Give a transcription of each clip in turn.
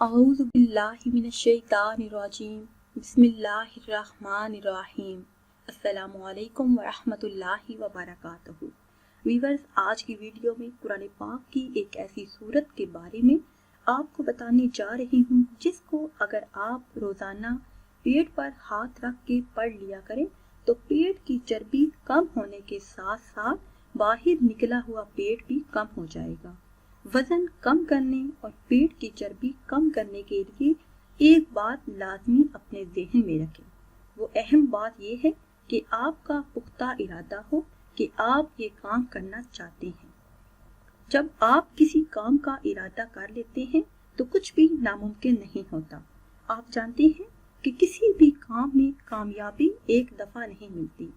اعوذ باللہ من الشیطان الرجیم بسم اللہ الرحمن الرحیم السلام علیکم ورحمۃ اللہ وبرکاتہ۔ ویورز، آج کی ویڈیو میں قرآن پاک کی ایک ایسی سورت کے بارے میں آپ کو بتانے جا رہی ہوں جس کو اگر آپ روزانہ پیٹ پر ہاتھ رکھ کے پڑھ لیا کریں تو پیٹ کی چربی کم ہونے کے ساتھ ساتھ باہر نکلا ہوا پیٹ بھی کم ہو جائے گا۔ وزن کم کرنے اور پیٹ کی چربی کم کرنے کے لیے ایک بات لازمی اپنے ذہن میں رکھیں۔ وہ اہم بات یہ ہے کہ آپ کا پختہ ارادہ ہو کہ آپ یہ کام کرنا چاہتے ہیں۔ جب آپ کسی کام کا ارادہ کر لیتے ہیں تو کچھ بھی ناممکن نہیں ہوتا۔ آپ جانتے ہیں کہ کسی بھی کام میں کامیابی ایک دفعہ نہیں ملتی۔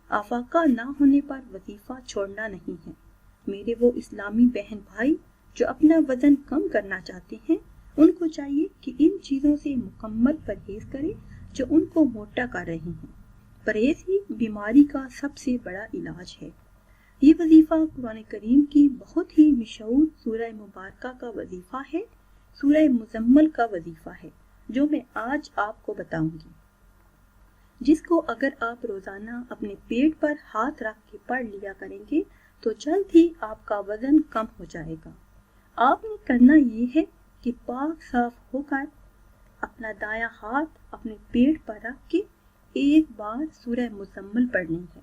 آفاقہ نہ ہونے پر وظیفہ چھوڑنا نہیں ہے۔ میرے وہ اسلامی بہن بھائی جو اپنا وزن کم کرنا چاہتے ہیں، ان کو چاہیے کہ ان چیزوں سے مکمل پرہیز کریں جو ان کو موٹا کر رہی ہیں۔ پرہیز ہی بیماری کا سب سے بڑا علاج ہے۔ یہ وظیفہ قرآن کریم کی بہت ہی مشہور سورہ مبارکہ کا وظیفہ ہے، سورہ مزمل کا وظیفہ ہے، جو میں آج آپ کو بتاؤں گی، جس کو اگر آپ روزانہ اپنے پیٹ پر ہاتھ رکھ کے پڑھ لیا کریں گے تو جلد ہی آپ کا وزن کم ہو جائے گا۔ آپ نے کرنا یہ ہے کہ پاک صاف ہو کر اپنا دایاں ہاتھ اپنے پیٹ پر رکھ کے ایک بار سورہ مزمل پڑھنی ہے۔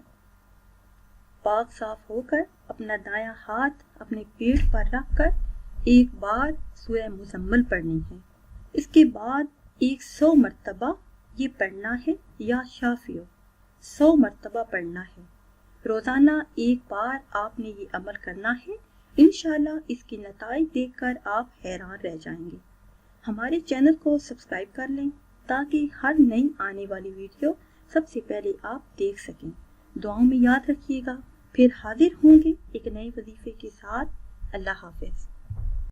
پاک صاف ہو کر اپنا دایاں ہاتھ اپنے پیٹ پر رکھ کر ایک بار سورہ مزمل پڑھنی ہے۔ اس کے بعد 100 مرتبہ یہ پڑھنا ہے، یا شافیو 100 مرتبہ پڑھنا ہے۔ روزانہ ایک بار آپ نے یہ عمل کرنا ہے۔ انشاءاللہ اس کے نتائج دیکھ کر آپ حیران رہ جائیں گے۔ ہمارے چینل کو سبسکرائب کر لیں تاکہ ہر نئی آنے والی ویڈیو سب سے پہلے آپ دیکھ سکیں۔ دعاؤں میں یاد رکھیے گا، پھر حاضر ہوں گے ایک نئے وظیفے کے ساتھ۔ اللہ حافظ۔